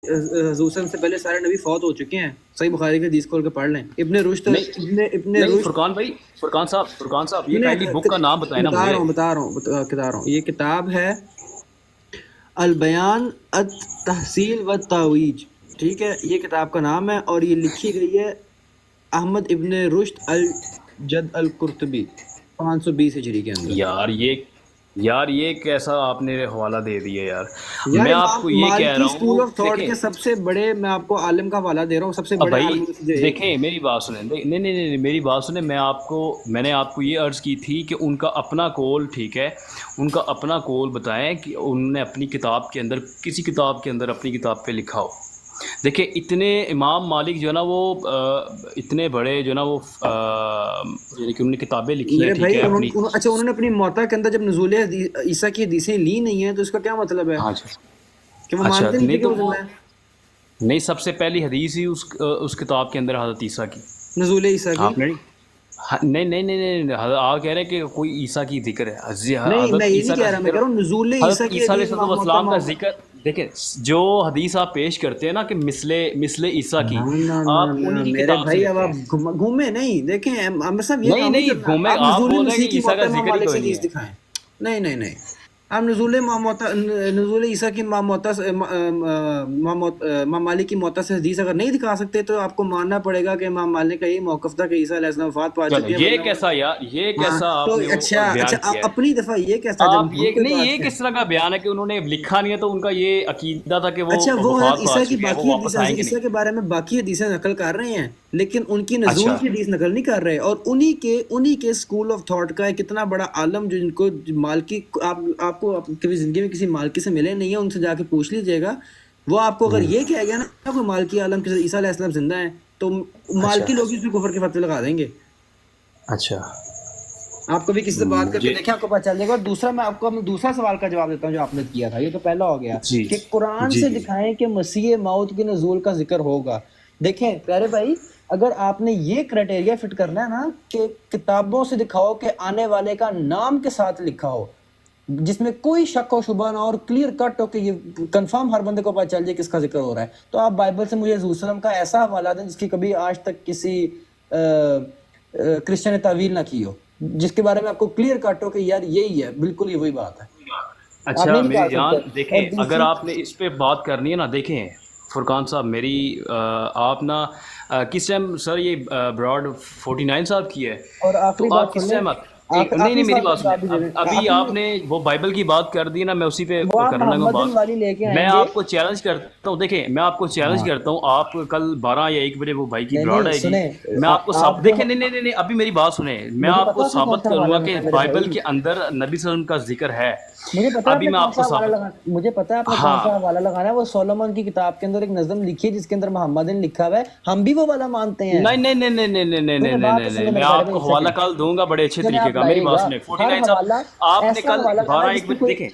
حضور سے پہلے سارے نبی فوت ہو چکے ہیں. صحیح بخاری کی حدیث کھول کے پڑھ لیں. ابن رشد نہیں فرقان بھائی، فرقان صاحب یہ کائنڈلی بک کا نام بتائیں نا مجھے. بتا رہا ہوں. یہ کتاب ہے البیان التحصیل والتاویج. ٹھیک ہے، یہ کتاب کا نام ہے اور یہ لکھی گئی ہے احمد ابن رشد الجد القرطبی 520 ہجری کے اندر. یار یہ کیسا آپ نے حوالہ دے دیا یار. یار میں آپ امام کو یہ کہہ مالکی رہا اسکول ہوں آف تھاٹ دیکھیں کے سب سے بڑے، میں آپ کو عالم کا حوالہ دے رہا ہوں، سب سے بڑے بھائی عالم میں سے ایک دیکھیں میری بات سنیں. نہیں میری بات سنیں. میں نے آپ کو یہ عرض کی تھی کہ ان کا اپنا قول، ٹھیک ہے، ان کا اپنا قول بتائیں کہ انہوں نے اپنی کتاب کے اندر، کسی کتاب کے اندر اپنی کتاب پہ لکھا ہو. دیکھیں اتنے امام مالک جو ہے نا وہ اتنے بڑے جو ہے نا وہ یعنی کہ انہوں نے کتابیں لکھی ہیں، میرے ٹھیک بھائی. ہے اپنی. اچھا، انہوں نے اپنی موتا کے اندر جب نزول عیسیٰ کی حدیثیں لی نہیں ہیں تو اس کا کیا مطلب ہے؟ ہاں کہ وہ اچھا مانتے نہیں تھے نہیں کہ تو وہ وہ زندہ ہے؟ نہیں، سب سے پہلی حدیث ہی اس کتاب کے اندر حضرت عیسیٰ کی. نزول عیسیٰ کی. آپ نے نہیں آپ کہہ رہے ہیں کہ کوئی عیسیٰ کی ذکر ہے. نہیں، میں حضرت یہ نہیں عیسیٰ کا کہہ رہا، میں ذکر، کہہ رہا ہوں نزول حضرت عیسیٰ کی عیسیٰ حدیث علیہ السلام کا موتا. ذکر. دیکھیں جو حدیث آپ پیش کرتے ہیں نا کہ مثل عیسیٰ کی، آپ انہی کی میرے کتاب سے بھائی اب لیتے آپ ہیں. گھومے نہیں. دیکھیں عامر صاحب یہ کام نہیں نہیں کرنا. گھومے، آپ آپ نزول بول رہے ہیں مسیح کہ کی عیسیٰ موت کا امام ذکر ہی مالک سے کوئی نہیں حدیث ہے. دکھائیں. نہیں آپ نزول عیسیٰ کی امام مالک کی موت سے حدیث اگر نہیں دکھا سکتے تو آپ کو ماننا پڑے گا کہ امام مالک کا یہی موقف تھا کہ عیسیٰ علیہ السلام وفات پا چلو چکے ہیں. یہ ورنہ کیسا یار، یہ ہاں کیسا تو آپ نے وہ اچھا بیان کیا ہے. اپنی دفعہ یہ کیسا جب آپ ہم یہ کوئی نہیں، بات یہ کریں. کس طرح کا بیان ہے کہ انہوں نے لکھا نہیں ہے تو ان کا یہ عقیدہ تھا کہ وہ اچھا، وہ حضرت وفات پا عیسیٰ کی چکے ہیں، وہ باقی واپس حدیث، آئیں حضرت گے عیسیٰ نہیں. کے بارے میں باقی حدیثیں نقل کر رہے ہیں لیکن ان کی نزول اچھا کی حدیث نقل نہیں کر رہے. اور انہی کے اسکول آف تھاٹ کا ایک اتنا بڑا عالم جو ان کو مالکی، آپ کو کبھی زندگی میں کسی مالکی سے ملے نہیں ہیں، ان سے جا کے پوچھ لیجئے گا. وہ آپ کو اگر یہ کہہ گیا نا کوئی مالکی عالم کے عیسیٰ علیہ السلام زندہ ہیں تو اچھا مالکی لوگ اس پہ کفر کے فتوے لگا دیں گے. اچھا آپ کبھی کسی سے بات کر کے مجھے دیکھیں، آپ کو پتہ چل جائے گا. اور دوسرا میں آپ کو دوسرا سوال کا جواب دیتا ہوں جو آپ نے کیا تھا. یہ تو پہلا ہو گیا جی کہ قرآن جی سے دکھائیں کہ مسیح موت کے نزول کا ذکر ہوگا. دیکھیں پیارے بھائی، اگر آپ نے یہ کرائٹیریا فٹ کرنا ہے نا کہ کتابوں سے دکھاؤ کہ آنے والے کا نام کے ساتھ لکھا ہو جس میں کوئی شک و شبہ نہ اور کلیئر کٹ ہو کہ یہ کنفرم ہر بندے کو پتہ چل جائے کس کا ذکر ہو رہا ہے، تو آپ بائبل سے مجھے حضور صلی اللہ علیہ وسلم کا ایسا حوالہ دیں جس کی کبھی آج تک کسی کرسچن نے تعویل نہ کی ہو، جس کے بارے میں آپ کو کلیئر کٹ ہو کہ یار یہی ہے، بالکل یہ وہی بات ہے. آپ اچھا نہیں میری نکال جان سکتے. دیکھیں، اور اگر دوسری، آپ نے اس پہ بات کرنی ہے نا، دیکھیں فرقان صاحب میری آپ نا کس ٹائم سر یہ براڈ 49 صاحب کی ہے اور آخری تو بات آپ سن کس لیں، ٹائم نہیں آخری میری سوال کا بات سنیں. جواب بھی دے دیں. ابھی آپ نے وہ بائبل کی بات کر دی نا، میں اسی پہ وہ آپ کرنے لگا ہوں محمد بات. والی لے کے میں آئیں گے. آپ کو چیلنج کرتا ہوں، دیکھیں میں آپ کو چیلنج ہاں کرتا ہوں، آپ کل 12 یا 1 بجے وہ بھائی کی براڈ نہیں آئے گی، سنیں، میں آپ کو آپ جو، دیکھیں نہیں ابھی میری بات سنیں، میں مجھے آپ کو پتا آپ نے کون ثابت سا کروں حوالہ گا کہ لگانا ہے میرے بائبل بھائی. کے اندر نبی صلی اللہ علیہ وسلم کا ذکر ہے. مجھے پتا ہے آپ ابھی نے میں کون آپ سا کو حوالہ ثابت، لگانا، مجھے پتا ہے آپ نے کون ہاں سا حوالہ لگانا ہے. وہ سولومن کی کتاب کے اندر ایک نظم لکھی ہے جس کے اندر محمد نے لکھا ہوا ہے، ہم بھی وہ والا مانتے ہیں. سنیں بات تو سنیں میں میرے پیارے آپ بھائی کو ایک حوالہ سیکنڈ. کل دوں گا بڑے اچھے سنیں طریقے آپ کا. میری لائیے بات گا سنیں ہر 49 حوالہ، صاحب آپ نے ایسا کل حوالہ لانا 12 جس 1 کی بجے کوئی، دیکھیں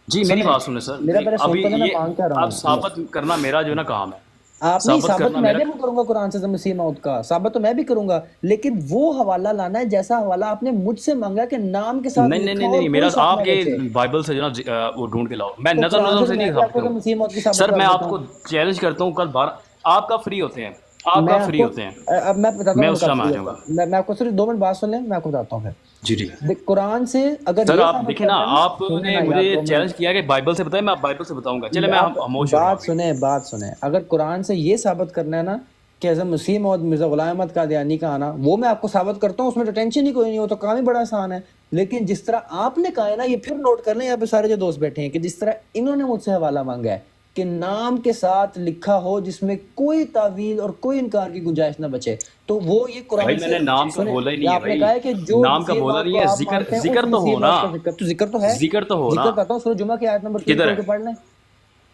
جی میری سنیں بات سنیں سر. میرا پہلے ابھی سن تو لیں، میں یہ مانگ کر رہا اب ہوں. ثابت کرنا میرا جو ہے نا کام ہے، آپ نہیں، ثابت ثابت کرنا میں میرا. بھی کروں گا قرآن سے مسیح موت کا، ثابت تو میں بھی کروں گا، لیکن وہ حوالہ لانا ہے جیسا حوالہ آپ نے مجھ سے مانگا کہ نام کے ساتھ لکھا ہو اور میرا کوئی شک آپ نہ کے بچے. بائبل سے جو نا وہ ڈھونڈ کے لاؤ. میں تو قرآن سے نظم تو سے میں نہیں بھی آپ ثابت کو کروں مسیح موت کی ثابت سر. کر میں دیتا آپ ہوں. کو چیلنج کرتا ہوں کل 12 آپ کب فری ہوتے ہیں، آپ میں کب آپ فری کو، ہوتے ہیں؟ اب میں بتاتا میں ہوں میں اس کب ٹائم آ فری جاؤں ہوتا گا. ہوں. میں آپ کو صرف 2 منٹ بات سن لیں، میں آپ کو بتاتا ہوں پھر. جی قرآن سے اگر سر یہ آپ ثابت دیکھیں نا، کرنا ہے آپ نا، سنیں نے نا یار مجھے 2 چیلنج منٹ. کیا کہ بائبل سے بتائیں، میں بائبل سے بتاؤں گا. چلے میں آپ خاموش ہو رہا ہوں بات ابھی. سنیں، بات سنیں. اگر قرآن سے یہ ثابت کرنا ہے نا کہ حضرت مسیح موعود مرزا غلام احمد قادیانی کا آنا، وہ میں آپ کو ثابت کرتا ہوں، اس میں تو ٹینشن ہی کوئی نہیں، وہ تو کام ہی بڑا آسان ہے. لیکن جس طرح آپ نے کہا ہے نا، یہ پھر نوٹ کر لیں یہاں پہ سارے جو دوست بیٹھے ہیں، کہ جس طرح انہوں نے مجھ سے حوالہ مانگا ہے کہ نام کے ساتھ لکھا ہو جس میں کوئی تعویل اور کوئی انکار کی گنجائش نہ بچے، تو وہ یہ بھائی قرآن میں سے، نے نام کا سنیں، بولا ہی نہیں ہے آپ نے بھائی، کہا ہے کہ جو نام کا مسیح بولا موعود نہیں کو ہے. آپ مانتے ہیں اس ذکر تو مسیح ہونا، موعود کا ذکر تو، ذکر تو ہے. ذکر تو ہونا. ذکر بتاتا ہوں، سورہ جمعہ کی آیت نمبر 3 کدھر کھول ہے؟ کے پڑھ لیں.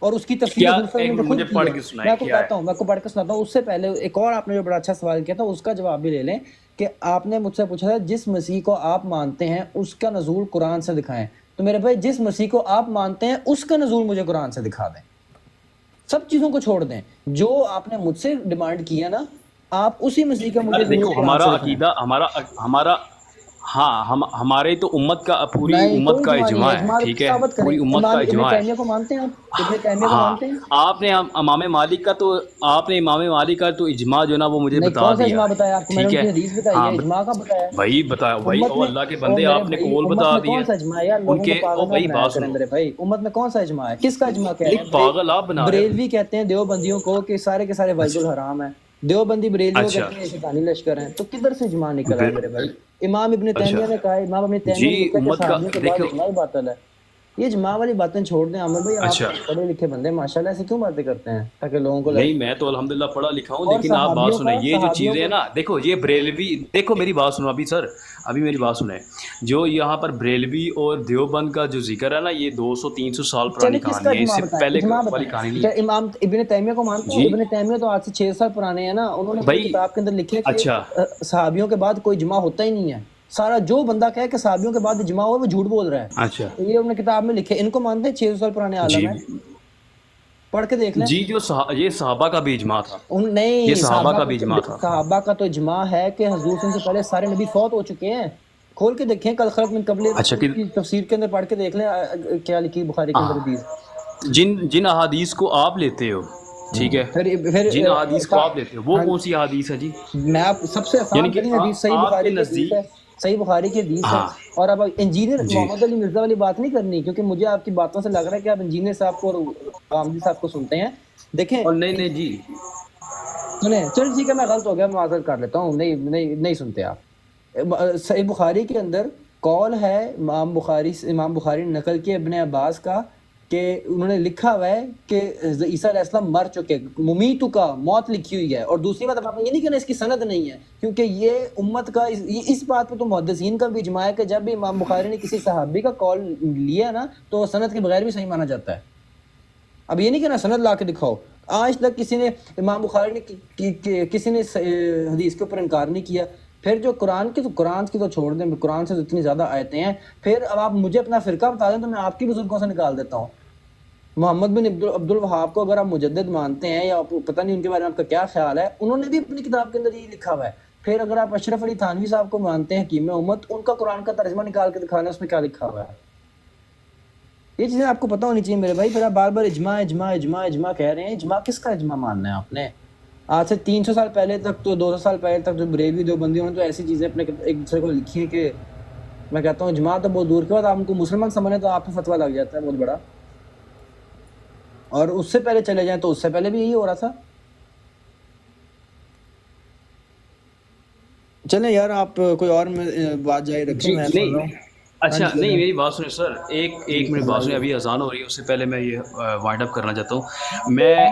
اور اس کی تفسیر کیا حضور صلی اللہ ایک علیہ وسلم منٹ نے مجھے خود کی پڑھ ہے. کے میں سنائیں آپ کو کیا بتاتا ہے. ہوں، میں آپ کو پڑھ کے سناتا ہوں. اس سے پہلے ایک اور آپ نے جو بڑا اچھا سوال کیا تھا اس کا جواب بھی لے لیں کہ آپ نے مجھ سے پوچھا تھا جس مسیح کو آپ مانتے ہیں اس کا نزول قرآن سے دکھائیں. تو میرے بھائی جس مسیح کو آپ مانتے ہیں اس کا نزول مجھے قرآن سے دکھا دیں. سب چیزوں کو چھوڑ دیں، جو آپ نے مجھ سے ڈیمانڈ کیا نا، آپ اسی مسیح کا مجھے ضرور دیکھو قرآن ہمارا سے دکھائیں. عقیدہ، ہاں ہمارے تو امت کا پوری نہیں امت کوئی کا اجماع نہیں اجماع ہے، ہے، اجماع ٹھیک ہے، ثابت کریں، پوری امت کا امام ابن اجماع ہے. تیمیہ کو مانتے ہیں آپ؟ ابن تیمیہ کو ہاں مانتے ہیں؟ آپ نے امام مالک کا تو آپ نے امام مالک کا تو اجماع جو ہے نا وہ مجھے نہیں، بتا کون سا دیا اجماع ہے، بتایا آپ کو؟ میں نے ٹھیک ان ہے. کی حدیث بتائی ہاں ہے، اجماع کا بتایا ہے؟ وہی بتا وہی، امت او میں، اللہ کے او بندے میرے آپ نے بھائی، قول امت بتا میں دیا کون سا اجماع ہے یار؟ ان لوگوں کو کے. او پاگل نہ بھائی بنایا بات کریں سنو، میرے بھائی، امت میں کون سا اجماع ہے؟ کس کا اجماع کہہ رہے نہیں ہیں؟ پاگل آپ بنا رہے بریلوی ہو. کہتے ہیں دیوبندیوں کو کہ سارے کے سارے وحید اچھا الحرام ہیں، دیوبندی بریلویوں اچھا کہتے ہیں یہ شیطانی لشکر ہیں، تو کدھر سے اجماع نکل آئے ب- میرے بھائی؟ امام ابن اچھا تیمیہ نے کہا ہے، امام ابن تیمیہ جی نے لکھا ہے کہ امت کا صحابیوں کے بعد دیکھو. اجماع ہی باطل ہے۔ یہ اجماع والی باتیں چھوڑ دیں عامر بھائی، آپ اچھا پڑھے لکھے بندے ماشاءاللہ، ایسے کیوں باتیں کرتے ہیں تاکہ لوگوں کو لگے؟ نہیں میں تو الحمدللہ پڑھا لکھا ہوں، اور لیکن آپ بات سنیں، یہ جو صحابیوں چیزیں ہیں کو نا، دیکھو یہ بریلوی، دیکھو میری بات سنو ابھی سر، ابھی میری بات سنیں. جو یہاں پر بریلوی اور دیوبند کا جو ذکر ہے نا، یہ 200 300 سال چلے پرانی کس کا کہانی ہے، اس اجماع سے بتائیں، پہلے اجماع والی بتائیں۔ کہانی نہیں چلے ہے. امام ابن تیمیہ کو مانتے ہیں؟ جی ابن تیمیہ تو آج سے 6 سال پرانے ہیں نا، انہوں نے اپنی بھائی. کتاب کے اندر لکھے کہ اچھا صحابیوں کے بعد کوئی اجماع ہوتا ہی نہیں ہے، سارا جو بندہ کہے کہ صحابیوں کے بعد اجماع ہوا وہ جھوٹ بول رہا اچھا ہے، یہ انہوں نے کتاب میں لکھے۔ ان کو مانتے ہیں 600 سال پرانے عالم جی ہے، پڑھ کے دیکھ لیں۔ جی. جو یہ صحابہ کا بھی اجماع تھا، یہ نہیں، صحابہ کا بھی اجماع تھا. صحابہ کا تو اجماع ہے کہ حضور سے پہلے سارے نبی فوت ہو چکے ہیں، کھول کے دیکھیں قد خلت من قبل اچھا کہ رسول کی تفسیر کے اندر پڑھ کے دیکھ لیں، کیا لکھی بخاری کے اندر حدیث۔ جن جن احادیث کو آپ لیتے ہو، ٹھیک ہے، پھر جن احادیث کو آپ لیتے ہو وہ ہاں، کون سی احادیث ہے جی؟ میں آپ سب سے یعنی آسان کہ ترین حدیث صحیح آپ کے بخاری کی حدیث ہے، نزدیک. صحیح بخاری کی حدیث ہے۔ ہاں اور اب انجینئر جی. محمد علی مرزا والی بات نہیں کرنی، کیونکہ مجھے آپ کی باتوں سے لگ رہا ہے کہ آپ انجینئر صاحب کو اور غامدی صاحب کو سنتے ہیں۔ دیکھیں اور نہیں نہیں جی. سنیں، چل ٹھیک ہے، میں غلط ہو گیا، معذرت کر لیتا ہوں، نہیں سنتے آپ۔ صحیح بخاری کے اندر قول ہے، امام بخاری نے نقل کیا ابن عباس کا، کہ انہوں نے لکھا ہوا ہے کہ عیسیٰ علیہ السلام مر چکے، ممیتو کا موت لکھی ہوئی ہے۔ اور دوسری بات، اب آپ نے یہ نہیں کہنا اس کی سند نہیں ہے، کیونکہ یہ امت کا اس بات پہ تو محدثین کا بھی اجماع ہے کہ جب بھی امام بخاری نے کسی صحابی کا قول لیا نا تو سند کے بغیر بھی صحیح مانا جاتا ہے۔ اب یہ نہیں کہنا سند لا کے دکھاؤ، آج تک کسی نے امام بخاری نے کسی نے حدیث کے اوپر انکار نہیں کیا۔ پھر جو قرآن کی تو چھوڑ دیں، قرآن سے تو اتنی زیادہ آیتیں ہیں، پھر اب آپ مجھے اپنا فرقہ بتا دیں تو میں آپ کی بزرگوں سے نکال دیتا ہوں۔ محمد بن عبد الوہاب کو اگر آپ مجدد مانتے ہیں یا پتہ نہیں ان کے بارے میں آپ کا کیا خیال ہے، انہوں نے بھی اپنی کتاب کے اندر یہ لکھا ہوا ہے۔ پھر اگر آپ اشرف علی تھانوی صاحب کو مانتے ہیں حکیم امت، ان کا قرآن کا ترجمہ نکال کے دکھانا، اس میں کیا لکھا ہوا ہے۔ یہ چیزیں آپ کو پتہ ہونی چاہیے میرے بھائی۔ پھر آپ بار بار اجماع اجماع اجماع اجماع کہہ رہے ہیں، اجماع کس کا اجماع ماننا ہے آپ نے؟ آج سے 300 سال پہلے تک تو 200 سال پہلے تک جو بریلوی دیوبندیوں نے تو ایسی چیزیں اپنے ایک دوسرے کو لکھی ہیں کہ میں کہتا ہوں اجماع تو بہت دور کی بات، آپ ان کو مسلمان سمجھیں تو آپ کو فتویٰ لگ جاتا ہے بہت بڑا۔ اور اس سے پہلے چلے جائیں تو اس سے پہلے بھی یہی ہو رہا تھا۔ چلیں یار، آپ کوئی اور بات جاری رکھیں، جی میں سن رہا نہیں. ہوں۔ ہاں اچھا جی نہیں بتائیں میری بات سنیں سر، ایک منٹ بات سنیں، فرمائیے۔ ابھی اذان ہو رہی ہے، اس سے پہلے میں یہ وائنڈ اپ کرنا چاہتا ہوں.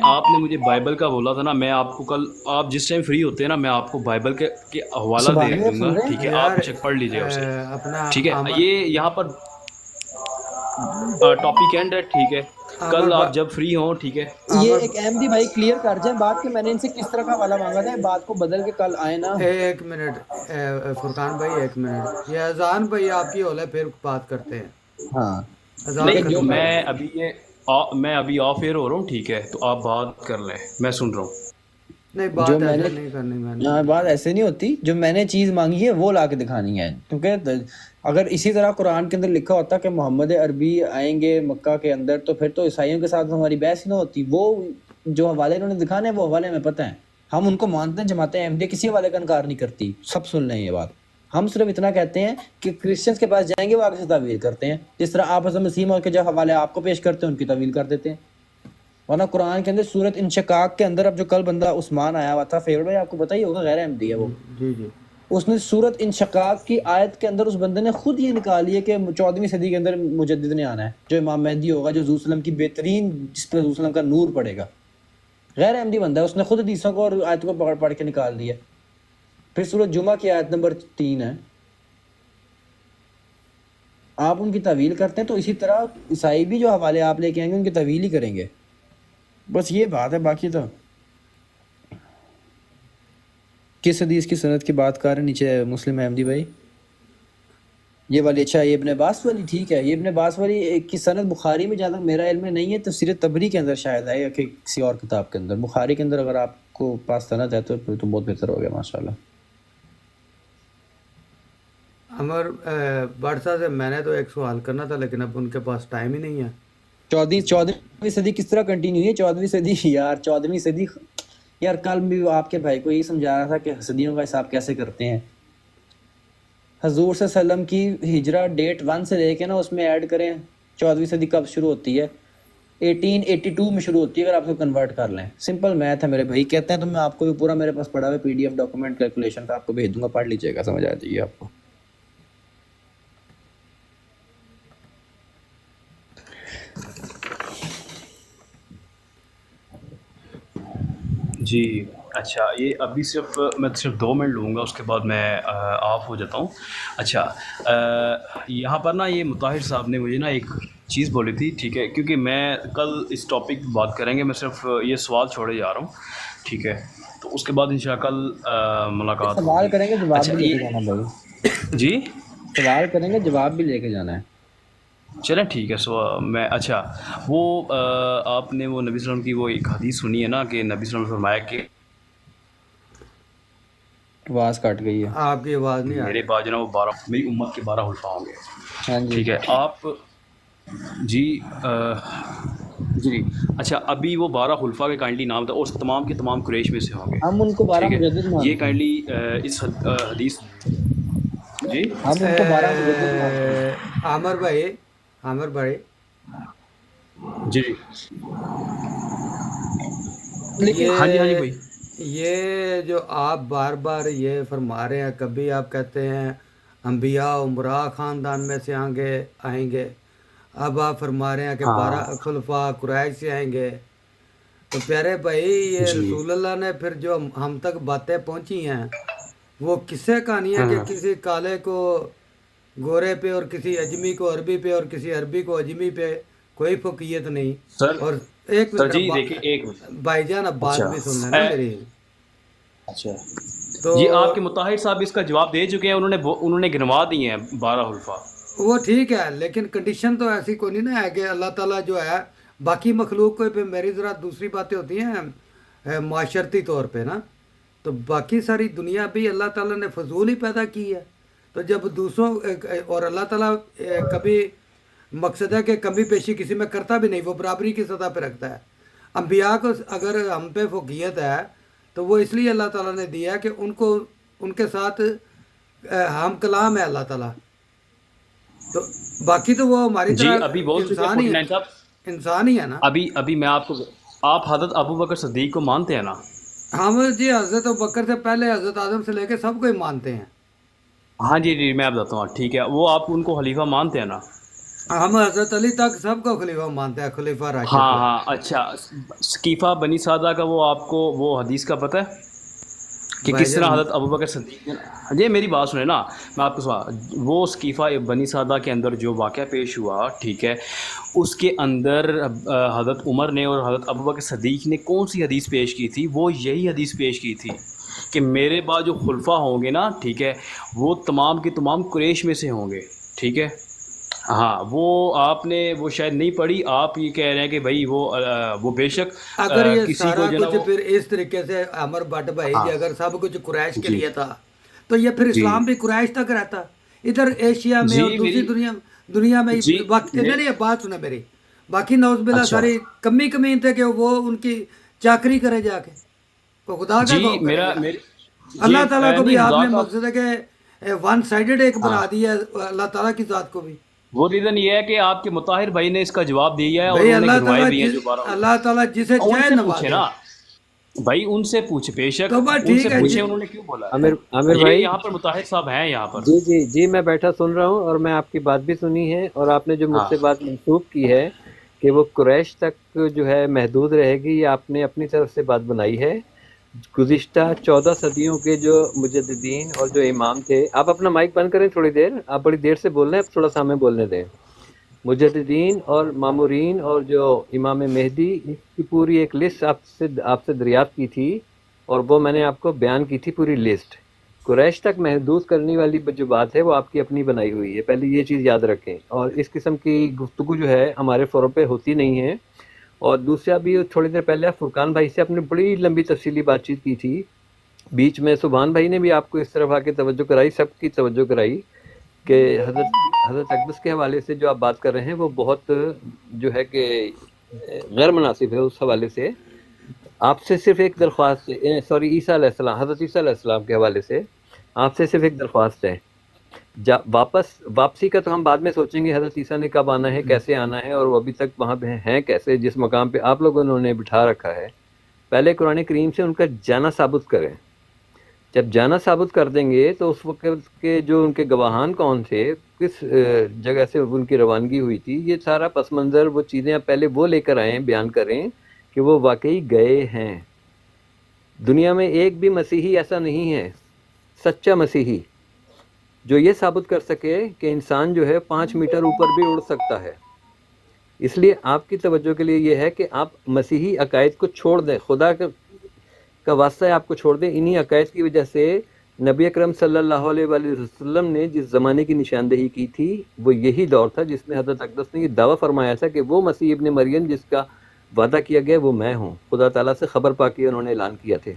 آپ نے مجھے بائبل کا بولا تھا نا، میں آپ کو کل، آپ جس ٹائم فری ہوتے ہیں نا، میں آپ کو بائبل کے حوالہ دے سبحان اللہ، دوں سن گا، رہے ٹھیک ہے، ہیں آپ یار بے شک پڑھ لیجیے اسے، اپنا ٹھیک ہے. عامر یہ یہاں پر ٹاپک اینڈ ہے، ٹھیک ہے، عامر کل آپ جب فری ہوں، ٹھیک ہے. یہ عامر ایک احمدی بھائی کلیئر کر جائیں بات کہ میں نے ان سے کس طرح کا حوالہ مانگا تھا، بات کو بدل کے کل آئے نا۔ ایک منٹ فرقان بھائی، ایک منٹ، یہ اذان بھائی آپ کی ہول ہے، پھر بات کرتے ہیں، ہاں ٹھیک اذان ہے، جو ختم ہو میں جائے۔ ابھی میں ابھی آف ایئر ہو رہا ہوں، ٹھیک ہے، تو آپ بات کر لیں، میں سن رہا ہوں. نہیں، جو بات میں نے ایسے نہیں کرنی میں نے۔ بات ایسے نہیں ہوتی، جو میں نے چیز مانگی ہے وہ لا کے دکھانی ہے، کیونکہ اگر اسی طرح قرآن کے اندر لکھا ہوتا کہ محمد عربی آئیں گے مکہ کے اندر تو پھر تو عیسائیوں کے ساتھ ہماری بحث ہی نہ ہوتی۔ وہ جو حوالے انہوں نے دکھانے ہیں وہ حوالے ہمیں پتہ ہیں، ہم ان کو مانتے ہیں، جماعت احمدیہ کسی حوالے کا انکار نہیں کرتی، سب سن لیں یہ بات۔ ہم صرف اتنا کہتے ہیں کہ کرسچنس کے پاس جائیں گے وہ آگے سے تعویل کرتے ہیں، جس طرح آپ حضرت مسیح موعود کے جو حوالے آپ کو پیش کرتے ہیں ان کی تعویل کر دیتے ہیں۔ ورنہ قرآن کے اندر سورت انشقاق کے اندر، اب جو کل بندہ عثمان آیا ہوا تھا فیور بھائی، آپ کو پتہ ہی ہوگا، غیر احمدی ہے وہ، جی جی، اس نے سورت انشقاق کی آیت کے اندر اس بندے نے خود یہ نکالی ہے کہ 14ویں صدی کے اندر مجدد نے آنا ہے، جو امام مہدی ہوگا، جو حضور صلی اللہ علیہ وسلم کی بہترین، جس پر حضور صلی اللہ علیہ وسلم کا نور پڑے گا۔ غیر احمدی بندہ ہے، اس نے خود حدیثوں کو اور آیتوں کو پڑھ کے نکال دیا۔ پھر سورت جمعہ کی آیت نمبر 3 ہے، آپ ان کی تعویل کرتے ہیں تو اسی طرح عیسائی بھی جو حوالے آپ لے کے آئیں گے ان کی تعویل ہی کریں گے، بس یہ بات ہے۔ باقی تو کس حدیث کی سند کی بات کر رہے ہیں نیچے مسلم احمدی بھائی؟ یہ والی، اچھا یہ ابن عباس والی، ٹھیک ہے، یہ ابن عباس والی کی سند بخاری میں جہاں تک میرا علم میں نہیں ہے، تفسیر تبری کے اندر شاید ہے یا کہ کسی اور کتاب کے اندر۔ بخاری کے اندر اگر آپ کو پاس سند ہے تو پھر تو بہت بہتر ہو گیا، ماشاءاللہ۔ عمر بٹ صاحب سے میں نے تو ایک سوال کرنا تھا لیکن اب ان کے پاس ٹائم ہی نہیں ہے. 14ویں صدی کس طرح کنٹینیو ہوئی ہے 14ویں صدی یار 14ویں صدی یار کل بھی آپ کے بھائی کو یہی سمجھا رہا تھا کہ صدیوں کا حساب کیسے کرتے ہیں. حضور صلی اللہ علیہ وسلم کی ہجرہ ڈیٹ 1 سے لے کے نا اس میں ایڈ کریں 14ویں صدی کب شروع ہوتی ہے 1882 میں شروع ہوتی ہے اگر آپ کو کنورٹ کر لیں. سمپل میتھ ہے میرے بھائی کہتے ہیں تو میں آپ کو بھی پورا میرے پاس پڑا ہوا PDF ڈاکومنٹ کیلکولیشن کا آپ کو بھیج دوں گا پڑھ لیجیے گا سمجھ آ جائے گی آپ کو. جی اچھا یہ ابھی میں صرف 2 منٹ لوں گا اس کے بعد میں آف ہو جاتا ہوں. اچھا یہاں پر نا یہ مطاہر صاحب نے مجھے نا ایک چیز بولی تھی ٹھیک ہے کیونکہ میں کل اس ٹاپک پہ بات کریں گے میں صرف یہ سوال چھوڑے جا رہا ہوں ٹھیک ہے تو اس کے بعد انشاءاللہ کل ملاقات سوال ہوگی. کریں گے جواب اچھا بھی لے کے جانا بھائی جی سوال کریں گے جواب بھی لے کے جانا ہے. چلیں ٹھیک ہے. میں اچھا وہ آپ نے وہ نبی صلی اللہ علیہ وسلم کی وہ ایک حدیث سنی ہے نا کہ نبی صلی اللہ علیہ وسلم نے فرمایا کہ آواز کٹ گئی ہے. آپ کی آواز نہیں آ میرے رہی. بعد جو نا وہ 12 میری امت کے 12 خلفاء ہوں گے ہاں جی ٹھیک ہے. آپ جی جی اچھا ابھی وہ 12 خلفاء کے کائنڈلی نام تھا اور تمام کے تمام قریش میں سے ہوں گے ہم ان کو 12 ٹھیک ہے. مجدد یہ مانتے ہیں. کائنڈلی اس حدیث جی ہم ان کو 12 مجدد مانتے ہیں. عامر بھائی جی لیکن ہاں جی یہ بھائی یہ جو آپ بار بار یہ فرما رہے ہیں کبھی آپ کہتے ہیں انبیاء عمرہ خاندان میں سے آئیں گے اب آپ فرما رہے ہیں کہ ہاں 12 خلفاء قریش سے آئیں گے. تو پیارے بھائی یہ جی رسول اللہ نے پھر جو ہم تک باتیں پہنچی ہیں وہ قصے کہانی ہے کہ ہاں کسی کالے کو گورے پہ اور کسی اجمی کو عربی پہ اور کسی عربی کو اجمی پہ کوئی فوقیت نہیں. سر اور ایک سر منٹ جی دیکھیے ایک منٹ بھائی جان اب بات اچھا بھی سن لینا میری. اچھا تو جی آپ کے مطاہر صاحب اس کا جواب دے چکے ہیں انہوں نے گنوا دیے ہیں 12 خلفاء. وہ ٹھیک ہے لیکن کنڈیشن تو ایسی کوئی نہیں نا ہے کہ اللہ تعالیٰ جو ہے باقی مخلوق کو پہ میری ذرا دوسری باتیں ہوتی ہیں معاشرتی طور پہ نا تو باقی ساری دنیا بھی اللہ تعالیٰ نے فضول ہی پیدا کی ہے. تو جب دوسروں اور اللہ تعالیٰ کبھی مقصد ہے کہ کمی پیشی کسی میں کرتا بھی نہیں وہ برابری کی سطح پہ رکھتا ہے. انبیاء کو اگر ہم پہ فوقیت ہے تو وہ اس لیے اللہ تعالیٰ نے دیا ہے کہ ان کے ساتھ ہم کلام ہے اللہ تعالیٰ. تو باقی تو وہ ہماری جی طرح ابھی بول چکے انسان ہی 49 صاحب. انسان ہی ہے نا. ابھی میں آپ حضرت ابو بکر صدیق کو مانتے ہیں نا؟ ہم جی حضرت بکر سے پہلے حضرت آدم سے لے کے سب کو ہی مانتے ہیں. ہاں جی میں بتاتا ہوں ٹھیک ہے. وہ آپ ان کو خلیفہ مانتے ہیں نا؟ ہم حضرت علی تک سب کو خلیفہ مانتے ہیں خلیفہ راشد کو. ہاں اچھا ثقیفہ بنی سعدہ کا وہ آپ کو وہ حدیث کا پتہ ہے کہ بھائی کس طرح جان حضرت ابوبکر صدیق یہ میری بات سنیں نا میں آپ کو وہ ثقیفہ بنی سعدہ کے اندر جو واقعہ پیش ہوا ٹھیک ہے اس کے اندر حضرت عمر نے اور حضرت ابوبکر صدیق نے کون سی حدیث پیش کی تھی؟ وہ یہی حدیث پیش کی تھی کہ میرے بعد جو خلفاء ہوں گے نا ٹھیک ہے وہ تمام کے تمام قریش میں سے ہوں گے ٹھیک ہے. ہاں وہ آپ نے وہ شاید نہیں پڑھی. آپ یہ کہہ رہے ہیں کہ بھائی وہ بے شک اگر یہ کسی کو سارا جو ہے نا کچھ وہ پھر اس طریقے سے عمر بٹ بھائی ہاں جی اگر سب کچھ قریش کے جی لیے تھا تو یہ پھر جی اسلام بھی قریش تک رہتا ادھر ایشیا میں جی اور دوسری میری دنیا میں جی باقی میں نہیں بات سنیں میری باقی نوز باللہ اچھا ساری کمی تھے کہ وہ ان کی چاکری کرے جا کے تو خدا کا جی کو کرے گا. میرے اللہ یہ تعالیٰ کو بھی نہیں آپ خدا نے کا مقصد ہے کہ ون سائیڈڈ ایک ہاں بنا دیا ہے اللہ تعالیٰ کی ذات کو بھی. وہ ریزن یہ ہے کہ آپ کے مطاہر بھائی نے اس کا جواب دیا ہے اور بھائی انہوں نے گنوائے بھی ہیں جو 12 اللہ تعالیٰ جسے ان چاہے سے پوچھے نوازے. نا بھائی ان سے پوچھے بے شک تو بس ان سے ٹھیک ہے جی. پوچھے انہوں نے کیوں بولا ہے. عامر یہ بھائی یہاں پر مطاہر صاحب ہیں یہاں پر. جی جی جی میں بیٹھا سن رہا ہوں اور میں آپ کی بات بھی سنی ہے اور آپ نے جو مجھ ہاں سے بات منسوخ کی ہے کہ وہ قریش تک جو ہے محدود رہے گی یہ آپ نے اپنی طرف سے بات بنائی ہے. گزشتہ 14 صدیوں کے جو مجددین اور جو امام تھے آپ اپنا مائک بند کریں تھوڑی دیر آپ بڑی دیر سے بول رہے ہیں آپ تھوڑا سا ہمیں بولنے دیں. مجددین اور مامورین اور جو امام مہدی اس کی پوری ایک لسٹ آپ سے دریافت کی تھی اور وہ میں نے آپ کو بیان کی تھی پوری لسٹ. قریش تک محدود کرنے والی جو بات ہے وہ آپ کی اپنی بنائی ہوئی ہے پہلے یہ چیز یاد رکھیں اور اس قسم کی گفتگو جو ہے ہمارے فورم پہ ہوتی نہیں ہے. اور دوسرا بھی تھوڑی دیر پہلے فرقان بھائی سے آپ نے بڑی لمبی تفصیلی بات چیت کی تھی بیچ میں سبحان بھائی نے بھی آپ کو اس طرف آ کے توجہ کرائی سب کی توجہ کرائی کہ حضرت اقدس کے حوالے سے جو آپ بات کر رہے ہیں وہ بہت جو ہے کہ غیر مناسب ہے. اس حوالے سے آپ سے صرف ایک درخواست ہے، سوری عیسیٰ علیہ السلام، حضرت عیسیٰ علیہ السلام کے حوالے سے آپ سے صرف ایک درخواست ہے. واپسی کا تو ہم بعد میں سوچیں گے، حضرت عیسیٰ نے کب آنا ہے، کیسے آنا ہے، اور وہ ابھی تک وہاں پہ ہیں کیسے، جس مقام پہ آپ لوگوں نے انہیں بٹھا رکھا ہے. پہلے قرآن کریم سے ان کا جانا ثابت کریں. جب جانا ثابت کر دیں گے تو اس وقت کے جو ان کے گواہان کون تھے، کس جگہ سے ان کی روانگی ہوئی تھی، یہ سارا پس منظر وہ چیزیں آپ پہلے وہ لے کر آئیں، بیان کریں کہ وہ واقعی گئے ہیں. دنیا میں ایک بھی مسیحی ایسا نہیں ہے، سچا مسیحی، جو یہ ثابت کر سکے کہ انسان جو ہے 5 میٹر اوپر بھی اڑ سکتا ہے. اس لیے آپ کی توجہ کے لیے یہ ہے کہ آپ مسیحی عقائد کو چھوڑ دیں، خدا کا واسطہ ہے آپ کو چھوڑ دیں. انہی عقائد کی وجہ سے نبی اکرم صلی اللہ علیہ وآلہ وسلم نے جس زمانے کی نشاندہی کی تھی وہ یہی دور تھا جس میں حضرت اقدس نے یہ دعویٰ فرمایا تھا کہ وہ مسیح ابن مریم جس کا وعدہ کیا گیا وہ میں ہوں. خدا تعالیٰ سے خبر پا کے انہوں نے اعلان کیا تھے.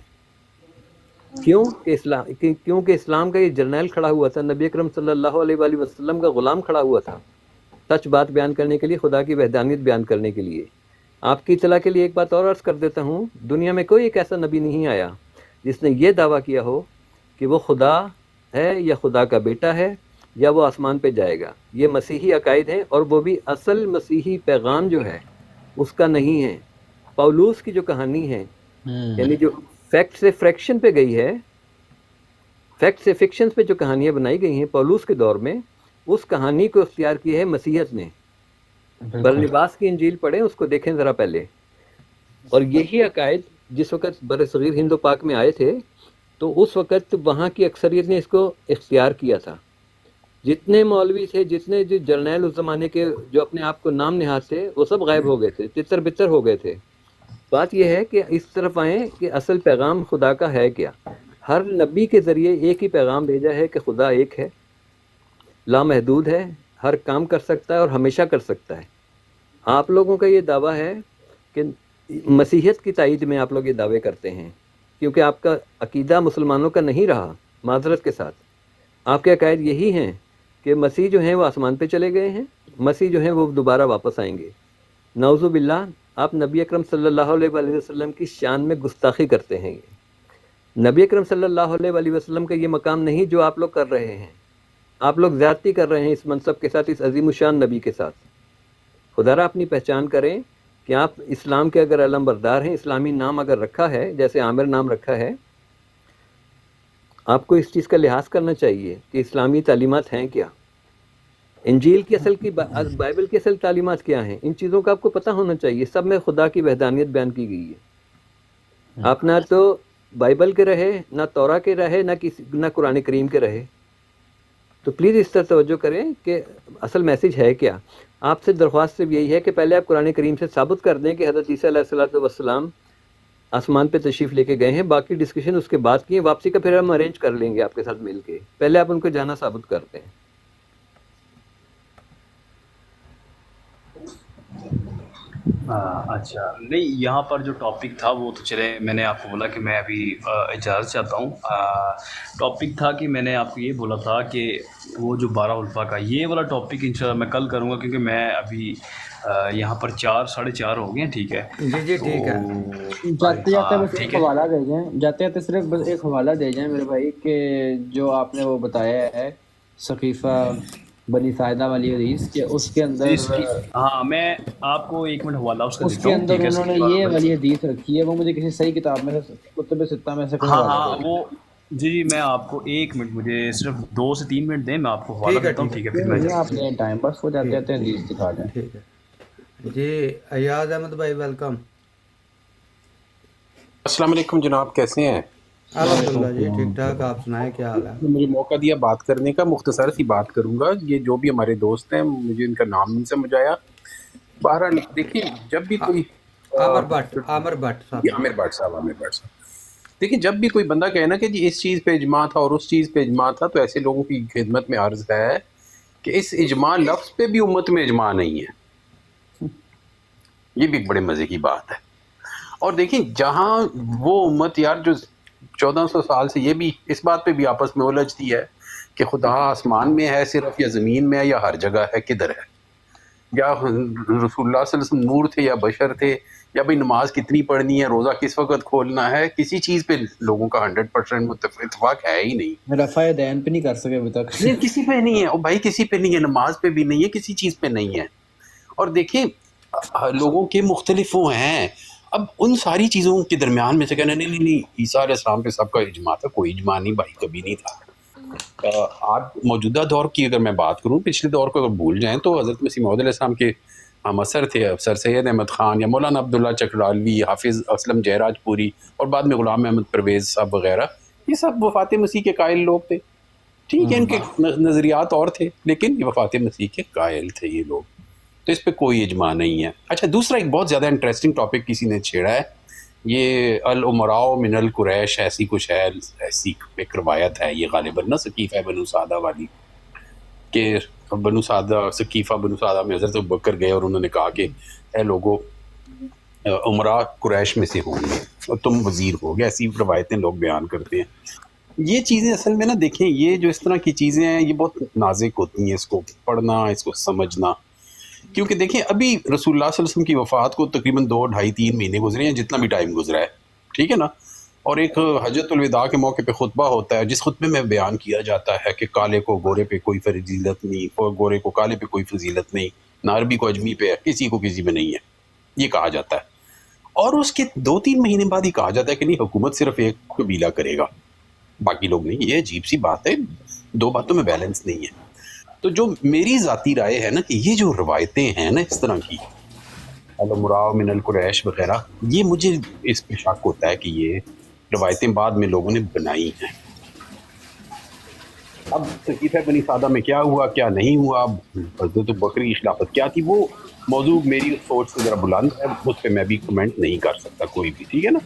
کیونکہ اسلام کا یہ جرنیل کھڑا ہوا تھا، نبی اکرم صلی اللہ علیہ وآلہ وسلم کا غلام کھڑا ہوا تھا سچ بات بیان کرنے کے لیے، خدا کی وحدانیت بیان کرنے کے لیے. آپ کی اطلاع کے لیے ایک بات اور عرض کر دیتا ہوں، دنیا میں کوئی ایک ایسا نبی نہیں آیا جس نے یہ دعویٰ کیا ہو کہ وہ خدا ہے یا خدا کا بیٹا ہے یا وہ آسمان پہ جائے گا. یہ مسیحی عقائد ہیں، اور وہ بھی اصل مسیحی پیغام جو ہے اس کا نہیں ہے. پاولوس کی جو کہانی ہے، یعنی جو فیکٹ سے فریکشن پہ گئی ہے، فیکٹ سے فکشن پہ جو کہانیاں بنائی گئی ہیں پاولوس کے دور میں، اس کہانی کو اختیار کی ہے مسیحیت نے. برنباس کی انجیل پڑھیں، اس کو دیکھیں ذرا پہلے. اور یہی عقائد جس وقت برصغیر ہند و پاک میں آئے تھے تو اس وقت وہاں کی اکثریت نے اس کو اختیار کیا تھا. جتنے مولوی تھے، جتنے جو جرنیل اس زمانے کے جو اپنے آپ کو نام نہاد تھے، وہ سب غائب ہو گئے تھے، تتر بتر ہو گئے تھے. بات یہ ہے کہ اس طرف آئیں کہ اصل پیغام خدا کا ہے کیا. ہر نبی کے ذریعے ایک ہی پیغام بھیجا ہے کہ خدا ایک ہے، لامحدود ہے، ہر کام کر سکتا ہے اور ہمیشہ کر سکتا ہے. آپ لوگوں کا یہ دعویٰ ہے کہ مسیحیت کی تائید میں آپ لوگ یہ دعوے کرتے ہیں، کیونکہ آپ کا عقیدہ مسلمانوں کا نہیں رہا. معذرت کے ساتھ آپ کے عقائد یہی ہیں کہ مسیح جو ہیں وہ آسمان پہ چلے گئے ہیں، مسیح جو ہیں وہ دوبارہ واپس آئیں گے. نعوذ باللہ، آپ نبی اکرم صلی اللہ علیہ وآلہ وسلم کی شان میں گستاخی کرتے ہیں. نبی اکرم صلی اللہ علیہ وآلہ وسلم کا یہ مقام نہیں جو آپ لوگ کر رہے ہیں. آپ لوگ زیادتی کر رہے ہیں اس منصب کے ساتھ، اس عظیم الشان نبی کے ساتھ. خدا را اپنی پہچان کریں کہ آپ اسلام کے اگر علم بردار ہیں، اسلامی نام اگر رکھا ہے، جیسے عامر نام رکھا ہے، آپ کو اس چیز کا لحاظ کرنا چاہیے کہ اسلامی تعلیمات ہیں کیا، انجیل کی بائبل کی اصل تعلیمات کیا ہیں. ان چیزوں کا آپ کو پتہ ہونا چاہیے. سب میں خدا کی وحدانیت بیان کی گئی ہے. آپ نہ تو بائبل کے رہے، نہ تورا کے رہے، نہ قرآن کریم کے رہے. تو پلیز اس طرح توجہ کریں کہ اصل میسیج ہے کیا. آپ سے درخواست صرف یہی ہے کہ پہلے آپ قرآن کریم سے ثابت کر دیں کہ حضرت عیسیٰ علیہ السلام آسمان پہ تشریف لے کے گئے ہیں. باقی ڈسکشن اس کے بعد کی ہے، واپسی کا پھر ہم ارینج کر لیں گے آپ کے ساتھ مل کے. پہلے آپ ان کو جانا ثابت کرتے ہیں. اچھا، نہیں یہاں پر جو ٹاپک تھا وہ تو چلے، میں نے آپ کو بولا کہ میں ابھی اجازت چاہتا ہوں. ٹاپک تھا کہ میں نے آپ کو یہ بولا تھا کہ وہ جو 12 الفا کا یہ والا ٹاپک انشاءاللہ میں کل کروں گا، کیونکہ میں ابھی یہاں پر 4 ساڑھے 4 ہو گئے ہیں. ٹھیک ہے جی ٹھیک ہے. جاتے جاتے بس ٹھیک ایک ہے. حوالہ دے جائیں، جاتے جاتے صرف بس ایک حوالہ دے جائیں میرے بھائی، کہ جو آپ نے وہ بتایا ہے صحیفہ بنی ساعدہ والی حدیث، کہ اس کے اندر ہاں میں آپ کو 1 منٹ حوالہ اس کا اس دیتا کے ہوں. اندر ٹھیک ہے، انہوں نے یہ والی حدیث رکھی ہے، وہ مجھے کسی صحیح کتاب میں سے، کتب ستہ میں سے کوئی ہاں حوالہ دے وہ جی میں آپ کو 1 منٹ، مجھے صرف 2 سے 3 منٹ دیں، میں آپ کو حوالہ ٹھیک ہے، دیتا ہوں. ٹھیک ہے، پھر دیں. میں نہیں آپ نے ٹائم پاس ہو جاتے جاتے حدیث دکھا دیں. ٹھیک ہے. جی ایاز احمد بھائی ویلکم. السلام علیکم جناب، کیسے ہیں؟ الحمدللہ جی ٹھیک ٹھاک. آپ سنائیں کیا حال ہے؟ مجھے موقع دیا بات کرنے کا، مختصر سی بات کروں گا. یہ جو بھی ہمارے دوست ہیں، مجھے ان کا نام نہیں سمجھ آیا. بہرحال دیکھیں، جب بھی کوئی عامر بٹ صاحب. یہ عامر بٹ صاحب دیکھیں، جب بھی کوئی بندہ کہے نا کہ جی اس چیز پہ اجماع تھا اور اس چیز پہ اجماع تھا، تو ایسے لوگوں کی خدمت میں عرض ہے کہ اس اجماع لفظ پہ بھی امت میں اجماع نہیں ہے. یہ بھی ایک بڑے مزے کی بات ہے. اور دیکھیں، جہاں وہ امت یار جو 1400 سال سے، یہ بھی اس بات پہ بھی آپس میں الجھتی ہے کہ خدا آسمان میں ہے صرف یا زمین میں ہے یا ہر جگہ ہے، کدھر ہے؟ یا رسول اللہ صلی اللہ علیہ وسلم نور تھے یا بشر تھے، یا بھائی نماز کتنی پڑھنی ہے، روزہ کس وقت کھولنا ہے، کسی چیز پہ لوگوں کا 100% اتفاق ہے ہی نہیں۔ رفع دین پہ نہیں کر سکے ابھی تک۔ نہیں، کسی پہ نہیں ہے، اور بھائی کسی پہ نہیں ہے، نماز پہ بھی نہیں ہے، کسی چیز پہ نہیں ہے۔ اور دیکھیں لوگوں کے مختلف وہ ہیں، اب ان ساری چیزوں کے درمیان میں سے کہنا نہیں نہیں نہیں عیسیٰ علیہ السلام پہ سب کا اجماع تھا، کوئی اجماع نہیں بھائی، کبھی نہیں تھا۔ آج موجودہ دور کی اگر میں بات کروں، پچھلے دور کو اگر بھول جائیں تو حضرت مسیح موعود علیہ السلام کے ہم اثر تھے سر سید احمد خان یا مولانا عبداللہ چکرالوی، حافظ اسلم جہراج پوری، اور بعد میں غلام احمد پرویز صاحب وغیرہ، یہ سب وفات مسیح کے قائل لوگ تھے۔ ٹھیک ہے، ان کے نظریات اور تھے، لیکن یہ وفات مسیح کے قائل تھے یہ لوگ، تو اس پہ کوئی اجماع نہیں ہے۔ اچھا، دوسرا ایک بہت زیادہ انٹرسٹنگ ٹاپک کسی نے چھیڑا ہے، یہ العمراء من القریش ایسی کچھ ہے، ایسی ایک روایت ہے، یہ غالباً نا ثقیفہ بنو سعدہ والی، کہ بنو سعدہ، ثقیفہ بنو سعدہ میں حضرت ابوبکر گئے اور انہوں نے کہا کہ اے لوگو عمراء قریش میں سے ہوں گے اور تم وزیر ہو گے، ایسی روایتیں لوگ بیان کرتے ہیں۔ یہ چیزیں اصل میں نا دیکھیں، یہ جو اس طرح کی چیزیں ہیں یہ بہت نازک ہوتی ہیں، اس کو پڑھنا، اس کو سمجھنا، کیونکہ دیکھیں ابھی رسول اللہ صلی اللہ علیہ وسلم کی وفات کو تقریباً 2 ڈھائی 3 مہینے گزرے ہیں، جتنا بھی ٹائم گزرا ہے، ٹھیک ہے نا، اور ایک حجۃ الوداع کے موقع پہ خطبہ ہوتا ہے جس خطبے میں بیان کیا جاتا ہے کہ کالے کو گورے پہ کوئی فضیلت نہیں، اور گورے کو کالے پہ کوئی فضیلت نہیں، نہ عربی کو اجمی پہ ہے، کسی کو کسی پہ نہیں ہے، یہ کہا جاتا ہے۔ اور اس کے 2-3 مہینے بعد ہی کہا جاتا ہے کہ نہیں، حکومت صرف ایک قبیلہ کرے گا، باقی لوگ نہیں۔ یہ عجیب سی بات ہے، 2 باتوں میں بیلنس نہیں ہے۔ تو جو میری ذاتی رائے ہے نا کہ یہ جو روایتیں ہیں نا اس طرح کی العمراء من القریش وغیرہ، یہ مجھے اس پہ شک ہوتا ہے کہ یہ روایتیں بعد میں لوگوں نے بنائی ہیں۔ اب ثقیفہ بنی سعدہ میں کیا ہوا کیا نہیں ہوا، حضرت بکر کی خلافت کیا تھی، وہ موضوع میری سوچ سے ذرا بلند ہے، اس پہ میں بھی کمنٹ نہیں کر سکتا کوئی بھی، ٹھیک ہے نا۔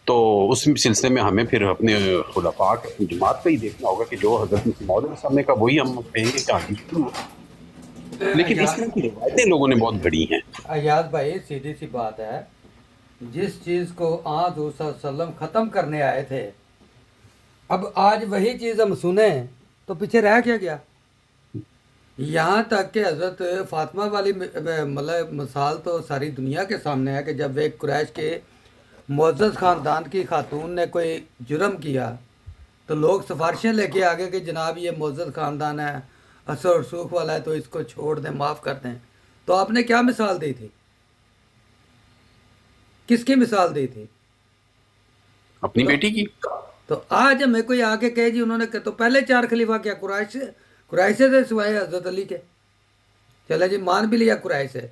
تو اس سلسلے میں ہمیں پھر اپنے خلفاء کی جماعت پہ ہی دیکھنا ہوگا کہ جو حضرت مسیح موعود علیہ السلام نے کہا وہی ہم کہیں گے کہ حدیث شروع ہے۔ لیکن اس طرح کی روایتیں لوگوں نے بہت گھڑی ہیں۔ ایاز بھائی، سیدھی سی بات ہے، جس چیز کو آج حضور صلی اللہ علیہ وسلم ختم کرنے آئے تھے، اب آج وہی چیز ہم سنیں تو پیچھے رہ کیا گیا؟ یہاں تک کہ حضرت فاطمہ والی مطلب مثال تو ساری دنیا کے سامنے ہے کہ جب ایک قریش کے معزز خاندان کی خاتون نے کوئی جرم کیا تو لوگ سفارشیں لے کے آگے کہ جناب یہ معزز خاندان ہے، اثر و رسوخ والا ہے، تو اس کو چھوڑ دیں، معاف کر دیں۔ تو آپ نے کیا مثال دی تھی؟ کس کی مثال دی تھی؟ اپنی بیٹی کی۔ تو آج ہمیں کوئی آ کے کہے جی انہوں نے کہ تو پہلے 4 خلیفہ کیا قریش سے تھے سوائے حضرت علی کے؟ چلے جی مان بھی لیا قریش سے،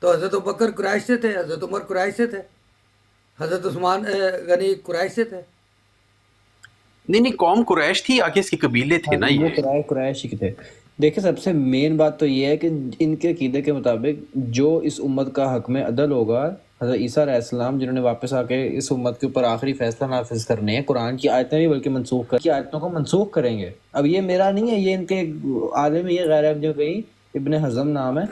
تو حضرت ابوبکر قریش سے تھے، حضرت عمر قریش سے تھے، حضرت عثمان غنی قریش سے تھے۔ نہیں قوم قریش تھی، آگے اس کے قبیلے تھے نا وہ یہ۔ قریش ہی کے تھے۔ دیکھیں سب سے مین بات تو یہ ہے کہ ان کے عقیدے کے مطابق جو اس امت کا حق میں عدل ہوگا، حضرت عیسیٰ علیہ السلام جنہوں نے واپس آ کے اس امت کے اوپر آخری فیصلہ نافذ کرنے ہیں، قرآن کی آیتیں بھی بلکہ منسوخ کی آیتوں کو منسوخ کریں گے۔ اب یہ میرا نہیں ہے، یہ ان کے عالم، یہ غیر احمدیوں کے ہی، ابن حزم نام ہے،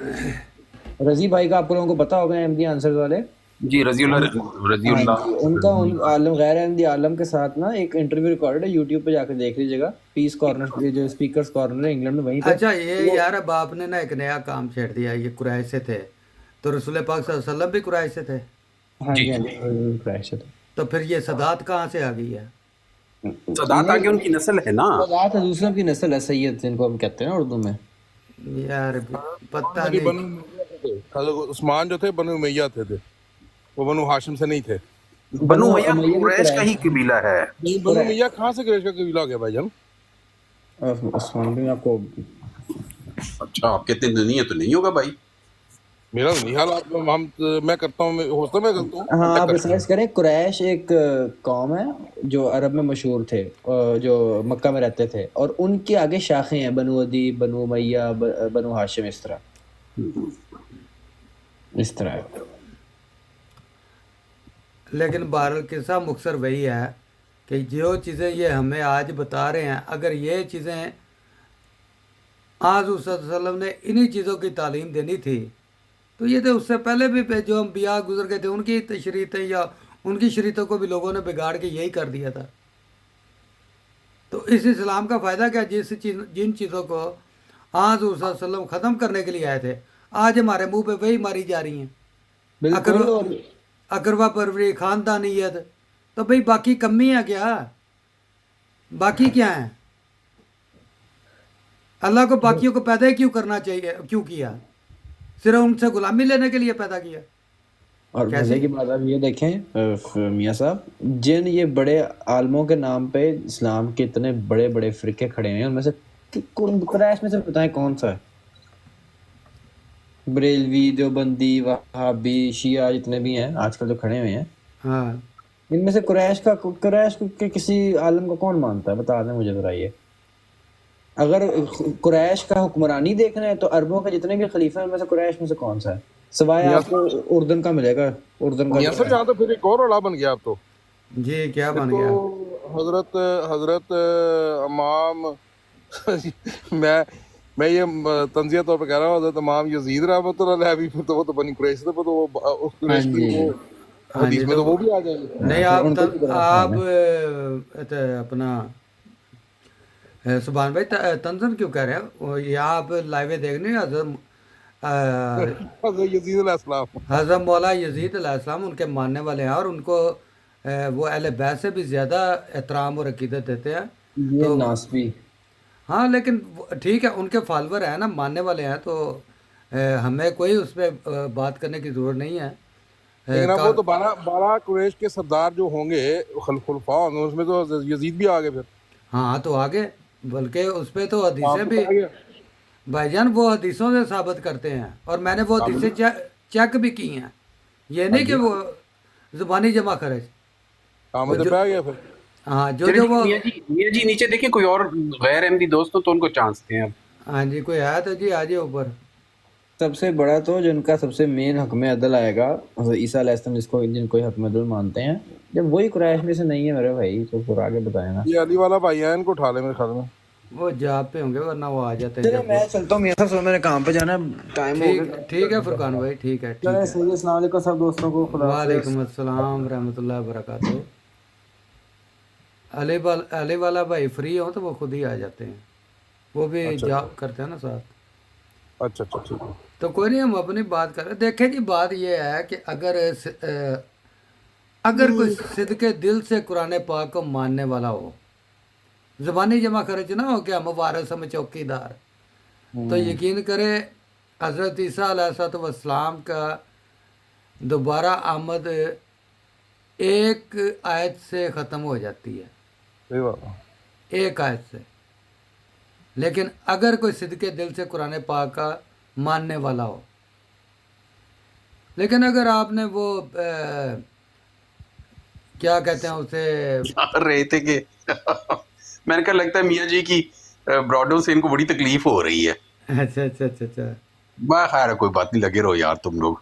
رضی بھائی کا آپ کو لوگوں کو پتا ہوگا، احمدی آنسر والے، جی رضی اللہ ان کا ان عالم غیر احمدی عالم کے ساتھ نا ایک انٹرویو ریکارڈ ہے، یوٹیوب پہ جا کے دیکھ لیجیے گا، پیس کارنر جو اسپیکرز کارنر ہے انگلینڈ میں، وہیں پہ۔ اچھا یہ یار اب آپ نے نا ایک نیا کام چھیڑ دیا، یہ قریش سے تھے تو رسول پاک صلی اللہ علیہ وسلم بھی قریش سے تھے، ہاں جی ہاں جی، قریش سے تھے۔ تو پھر یہ صدات کہاں سے آ گئی ہے؟ صدات آگے ان کی نسل ہے نا۔ صدات حضور صلی اللہ کی نسل ہے، سید جن کو ہم کہتے ہیں نا اردو میں۔ یار پتہ بنو نہیں۔ امیہ سے تھے، حضرت عثمان جو تھے بنو امیہ تھے، وہ بنو ہاشم سے نہیں تھے۔ بنو امیہ امیہ بھی قریش کا ہی قبیلہ ہے۔ نہیں، بنو امیہ کہاں سے قریش کا قبیلہ ہو گیا بھائی جان؟ عثمان بھی آپ کو اچھا آپ کہتے ہیں نہیں ہے تو نہیں ہوگا بھائی۔ میرا نہیں حال، میں کرتا ہوں، ہو سکتا میں کرتا ہوں، ہاں چیک آپ کرتا ریسرچ کریں، قریش ایک قوم ہے جو عرب میں مشہور تھے، جو مکہ میں رہتے تھے، اور ان کے آگے شاخیں ہیں، بنو عدی، بنو امیہ، بنو ہاشم، اس طرح ہے۔ لیکن بہرحال قصہ مختصر وہی ہے کہ جو چیزیں یہ ہمیں آج بتا رہے ہیں، اگر یہ چیزیں آج صلی اللہ علیہ وسلم نے انہی چیزوں کی تعلیم دینی تھی تو یہ تو اس سے پہلے بھی جو انبیاء گزر گئے تھے ان کی شریعتیں یا ان کی شریعتوں کو بھی لوگوں نے بگاڑ کے یہی کر دیا تھا۔ تو اس اسلام کا فائدہ کیا؟ جن چیزوں کو حضور صلی اللہ علیہ وسلم ختم کرنے کے لیے آئے تھے، آج ہمارے منہ پہ وہی ماری جا رہی ہیں. بالکل. اور اقربا پروری، خاندانیت، تو بھئی باقی کمی ہے کیا؟ باقی کیا ہیں؟ اللہ کو باقیوں کو پیدا ہی کیوں کرنا چاہیے؟ کیوں کیا؟ صرف ان سے غلامی لینے کے لیے پیدا کیا. اور کیسے؟ مزے کی بات آپ یہ دیکھیں میاں صاحب، جن یہ بڑے عالموں کے نام پہ اسلام کے اتنے بڑے بڑے فرقے کھڑے ہیں، ان میں سے قریش میں سے بتائیں کون سا ہے؟ بریلوی، دیوبندی، وہابی، شیعہ جتنے بھی ہیں آج کل جو کھڑے ہوئے ہیں، ہاں ان میں سے قریش کے کسی عالم کو کون مانتا ہے؟ بتا دیں مجھے ذرا. یہ اگر قریش کا حکمرانی دیکھنا ہے تو عربوں کے جتنے بھی خلیفہ ہیں ان میں سے قریش میں سے کون سا ہے؟ سوائے میاں آپ کو اردن کا ملے گا. اردن کا میاں جو صاحب ہے یہاں تو پھر ایک اور رولا بن گیا اب تو. جی، کیا پھر بن تو گیا؟ حضرت امام میں یہ تنزیہ طور پہ کہہ رہا ہوں، حضرت امام یزید رحمۃ اللہ علیہ بھی پھر تو وہ تو بنی قریش تھے، تو وہ ہاں قریش کی جی. وہ ہاں حدیث جی. میں تو تو وہ بھی آ جائیں گے. نہیں، پھر ان کو بھی قریش آپ مان اپنا سبحان بھائی تنزن کیوں کہہ رہے ہیں؟ یہ آپ لائیو دیکھنے حضرت یزید علیہ السلام. حضرت مولا یزید علیہ السلام ان کے ماننے والے ہیں، اور ان کو وہ اہل بیت سے بھی زیادہ احترام اور عقیدت دیتے ہیں. یہ تو ناسبی. ہاں، لیکن ٹھیک ہے، ان کے فالوور ہیں نا، ماننے والے ہیں، تو ہمیں کوئی اس پہ بات کرنے کی ضرورت نہیں ہے. لیکن اب وہ تو بارہ قریش کے سردار جو ہوں گے، خلفاء ہوں گے، اس میں تو یزید بھی آگے پھر. ہاں تو آگے، بلکہ اس پہ تو حدیثیں آپ کو بھی کہا گیا. بھائی جان وہ حدیثوں سے ثابت کرتے ہیں، اور میں نے وہ حدیثیں چیک بھی کی ہیں. یہ ہاں نہیں کہ جی، وہ زبانی جمع خرچ. کام وہ تو جو پہ گیا پھر. ہاں چلے جو ٹھیک وہ ہے میاں جی نیچے دیکھیں کوئی اور غیر احمدی دوست ہو تو ان کو چانس دیں اب. ہاں جی، کوئی ہے تو جی آ جائے اوپر. سب سے بڑا تو جن کا سب سے مین حکم عدل آئے گا حضرت عیسیٰ علیہ السلام، جن کو حکم عدل مانتے ہیں، جب وہی قریش میں سے نہیں ہے میرے بھائی، تو پھر آگے بتائیں نا. یہ علی والا بھائی ہے، ان کو اٹھا لے میرے خیال میں. وہ جاب پہ ہوں گے، ورنہ وہ آ جاتے چلے جب میں وہ. چلتا ہوں میاں صاحب، میرے کام پہ جانا ہے، ٹائم ہو گیا. ٹھیک ہے فرقان بھائی، ٹھیک ہے، چلے ٹھیک ہے. صحیح ہے. السلام علیکم سب دوستوں کو. خدا حافظ. وعلیکم السلام ورحمۃ اللہ وبرکاتہ. علی والا بھائی فری ہوں تو وہ خود ہی آ جاتے ہیں، وہ بھی اچھا جاب کرتے ہیں نا ساتھ. اچھا اچھا ٹھیک ہے. تو کوئی نہیں، ہم اپنی بات کر رہے ہیں. دیکھیں جی، بات یہ ہے کہ اگر کوئی صدقے دل سے قرآن پاک کو ماننے والا ہو، زبانی جمع خرچ نہ ہو کہ ہم وارث ہم چوکی دار، تو یقین کرے حضرت عیسیٰ علیہ السلام کا دوبارہ آمد ایک آیت سے ختم ہو جاتی ہے، صحیح بات ہے. ایک آیت سے. لیکن اگر کوئی صدقے دل سے قرآن پاک کا ماننے والا ہو، لیکن اگر آپ نے وہ کیا کہتے ہیں اسے، رہے تھے کہ میں نے کہا لگتا ہے میاں جی کی براڈوں سے ان کو بڑی تکلیف ہو رہی ہے. اچھا اچھا اچھا اچھا میں خیر ہے، کوئی بات نہیں، لگے رہو یار تم لوگ.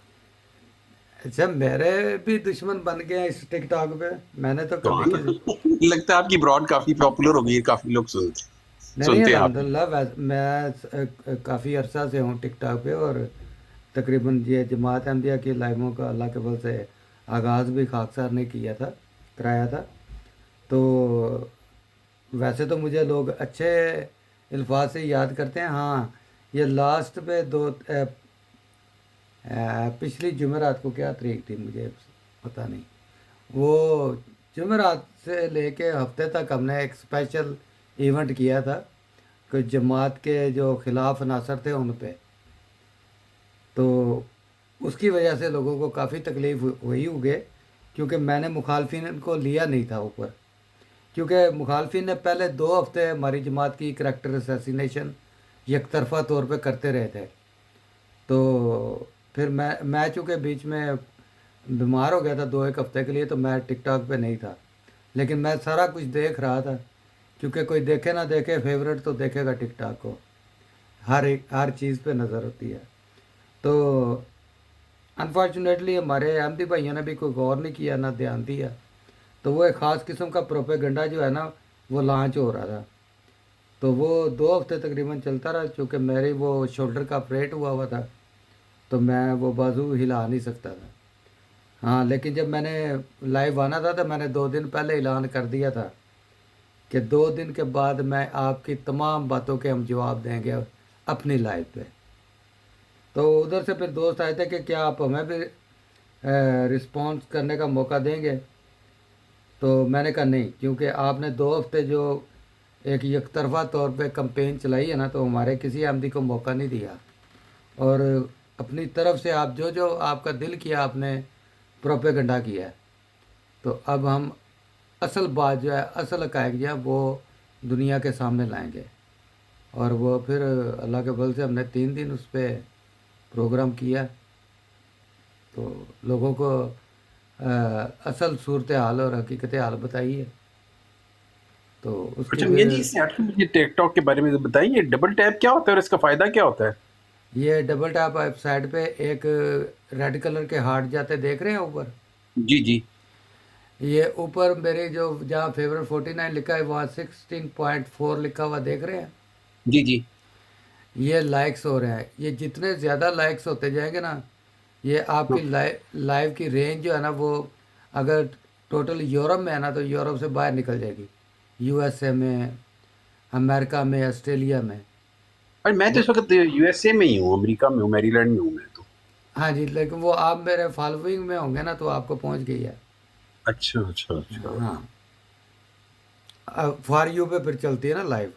اچھا، میرے بھی دشمن بن گئے ہیں اس ٹک ٹاک پہ. میں نے تو کبھی کسی لگتا ہے آپ کی براڈ کافی پاپولر ہو گئی ہے، کافی لوگ نہیں، سنتے ہیں آپ. الحمدللہ میں کافی عرصہ سے ہوں ٹک ٹاک پہ، اور تقریباً یہ جماعت احمدیہ کی لائموں کا اللہ کے فضل سے آغاز بھی خاکسار نے کرایا تھا. تو ویسے تو مجھے لوگ اچھے الفاظ سے یاد کرتے ہیں. ہاں، یہ لاسٹ پہ پچھلی جمعرات کو کیا تاریخ تھی مجھے پتہ نہیں، وہ جمعرات سے لے کے ہفتے تک ہم نے ایک اسپیشل ایونٹ کیا تھا کہ جماعت کے جو خلاف عناصر تھے ان پہ. تو اس کی وجہ سے لوگوں کو کافی تکلیف ہوئی ہوگی، کیونکہ میں نے مخالفین کو لیا نہیں تھا اوپر، کیونکہ مخالفین نے پہلے 2 ہفتے ہماری جماعت کی کریکٹر اسیسینیشن یک طرفہ طور پہ کرتے رہے تھے. تو پھر میں چونکہ بیچ میں بیمار ہو گیا تھا 2-1 ہفتے کے لیے، تو میں ٹک ٹاک پہ نہیں تھا، لیکن میں سارا کچھ دیکھ رہا تھا، کیونکہ کوئی دیکھے نہ دیکھے فیوریٹ تو دیکھے گا ٹک ٹاک کو، ہر چیز پہ نظر ہوتی ہے. تو انفارچونیٹلی ہمارے احمدی بھائیوں نے بھی کوئی غور نہیں کیا، نہ دھیان دیا، تو وہ ایک خاص قسم کا پروپیگنڈا جو ہے نا وہ لانچ ہو رہا تھا. تو وہ 2 ہفتے تقریباً چلتا رہا، چونکہ میری وہ شولڈر کا آپریٹ ہوا تھا، تو میں وہ بازو ہلا نہیں سکتا تھا. ہاں، لیکن جب میں نے لائیو آنا تھا تو میں نے 2 دن پہلے اعلان کر دیا تھا کہ 2 دن کے بعد میں آپ کی تمام باتوں کے ہم جواب دیں گے اپنی لائف پہ. تو ادھر سے پھر دوست آئے تھے کہ کیا آپ ہمیں بھی رسپانس کرنے کا موقع دیں گے. تو میں نے کہا نہیں، کیونکہ آپ نے 2 ہفتے جو ایک یک طرفہ طور پہ کمپین چلائی ہے نا، تو ہمارے کسی آمدی کو موقع نہیں دیا. اور اپنی طرف سے آپ جو آپ کا دل کیا آپ نے پروپیگنڈا کیا ہے. تو اب ہم اصل بات جو ہے، اصل حقائق جو ہے وہ دنیا کے سامنے لائیں گے. اور وہ پھر اللہ کے فضل سے ہم نے 3 دن اس پہ پروگرام کیا، تو لوگوں کو اصل صورتحال اور حقیقت حال بتائی ہے. تو اس کی اچھا میاں پھر جی، اس سے ہٹ کے مجھے ٹک ٹاک کے بارے میں بتائیں، یہ ڈبل ٹیپ کیا ہوتا ہے اور اس کا فائدہ کیا ہوتا ہے؟ یہ ڈبل ٹیپ آپ سائڈ پہ ایک ریڈ کلر کے ہارٹ جاتے دیکھ رہے ہیں اوپر. جی جی یہ اوپر میرے جو جہاں فیور 49 لکھا ہے وہاں 16.4 لکھا ہوا دیکھ رہے ہیں. جی جی یہ لائکس ہو رہے ہیں. یہ جتنے زیادہ لائکس ہوتے جائیں گے نا، یہ آپ کی لائف کی رینج جو ہے نا، وہ اگر ٹوٹل یورپ میں ہے نا تو یورپ سے باہر نکل جائے گی. یو ایس اے میں، امریکہ میں، آسٹریلیا میں. اور میں تو وہ اس وقت یو ایس اے میں ہی ہوں، امریکہ میں ہوں، میری لینڈ میں ہوں میں تو. ہاں جی، لیکن وہ آپ میرے فالوئنگ میں ہوں گے نا تو آپ کو پہنچ گئی ہے. اچھا اچھا اچھا ہاں، فار یو پہ پھر چلتی ہے نا لائیو،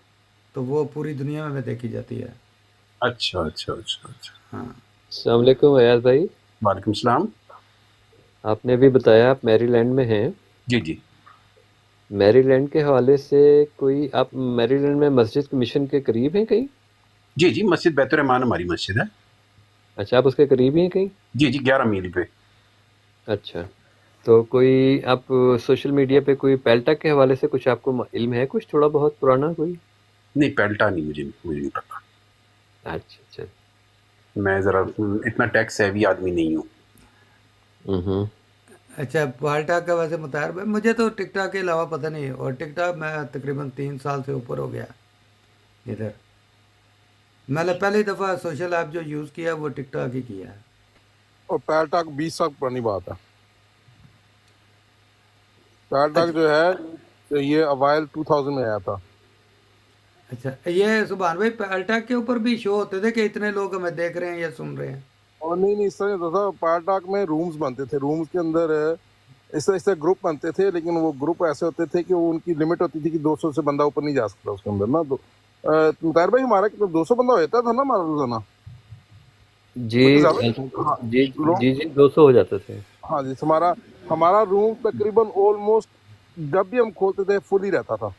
تو وہ پوری دنیا میں دیکھی جاتی ہے. اچھا اچھا اچھا اچھا. ہاں السلام علیکم ایاز بھائی. وعلیکم السلام. آپ نے بھی بتایا آپ میری لینڈ میں ہیں. جی جی میری لینڈ کے حوالے سے کوئی آپ میری لینڈ میں مسجد کے مشن کے قریب ہیں کہیں؟ جی جی، مسجد بیت الرحمان ہماری مسجد ہے. اچھا، آپ اس کے قریب ہی ہیں کہیں؟ جی جی، 11 میل پہ. اچھا، تو کوئی آپ سوشل میڈیا پہ کوئی پیلٹک کے حوالے سے کچھ آپ کو علم ہے، کچھ تھوڑا بہت پرانا کوئی؟ نہیں پیلٹا نہیں، مجھے نہیں پتا. اچھا اچھا. میں ذرا اتنا ٹیکس سیوی آدمی نہیں ہوں. ہوں. اچھا، پال ٹاک کا ویسے مطالب ہے مجھے تو ٹک ٹاک کے علاوہ پتہ نہیں ہے. اور ٹک ٹاک میں تقریباً 3 سال سے اوپر ہو گیا ادھر. میں نے پہلی دفعہ سوشل ایپ جو یوز کیا وہ ٹک ٹاک ہی کیا ہے. اور پیل ٹاک 20 سال پرانی بات ہے. پیل ٹاک اچھا جو ہے یہ اوائل 2000 میں آیا تھا. اچھا، یہ سبحان بھائی پال ٹاک کے اوپر بھی شو ہوتے تھے کہ اتنے لوگ ہمیں دیکھ رہے ہیں یا سن رہے ہیں؟ اور نہیں اس طرح ہوتا تھا. پیل ٹاک میں رومز بنتے تھے، رومز کے اندر اس طرح گروپ بنتے تھے، لیکن وہ گروپ ایسے ہوتے تھے کہ وہ ان کی لمٹ ہوتی تھی کہ 200 سے بندہ اوپر نہیں جا سکتا اس کے اندر نا. تو طاہر بھائی ہمارا کتنا 200 بندہ ہوتا تھا نا ہمارا روزانہ، جی بلکہ زیادہ. ہاں جی لوگ، جی جی 200 ہو جاتے تھے. ہاں جی ہمارا روم تقریباً آلموسٹ جب بھی ہم کھولتے تھے فل ہی رہتا تھا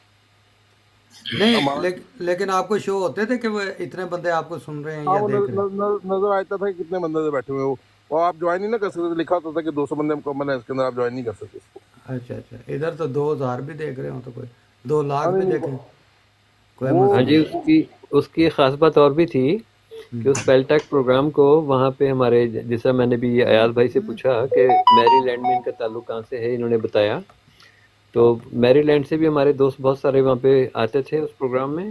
نہیں، ہمارا. لیکن آپ کو شو ہوتے تھے کہ وہ اتنے بندے آپ کو سن رہے ہیں ہاں یا وہ دیکھ رہے ہیں؟ نظر آتا تھا کہ کتنے بندے بیٹھے ہوئے ہو، اور آپ جوائن نہیں نہ کر سکتے. لکھا ہوتا تھا کہ 200 بندے مکمل ہیں، اس کے اندر آپ جوائن نہیں کر سکتے اس کو. اچھا اچھا، ادھر تو 2000 بھی دیکھ رہے ہوں تو کوئی 2 لاکھ ہاں بھی نہیں دیکھیں، کوئی وہ ہاں مسئلہ جی، نہیں. اس کی ایک خاص بات اور بھی تھی کہ ہوں. اس پیلٹیک پروگرام کو وہاں پہ ہمارے جیسا میں نے بھی ایاز بھائی سے پوچھا کہ میری لینڈ میں ان کا تعلق کہاں سے ہے، انہوں نے بتایا. تو میری لینڈ سے بھی ہمارے دوست بہت سارے وہاں پہ آتے تھے اس پروگرام میں،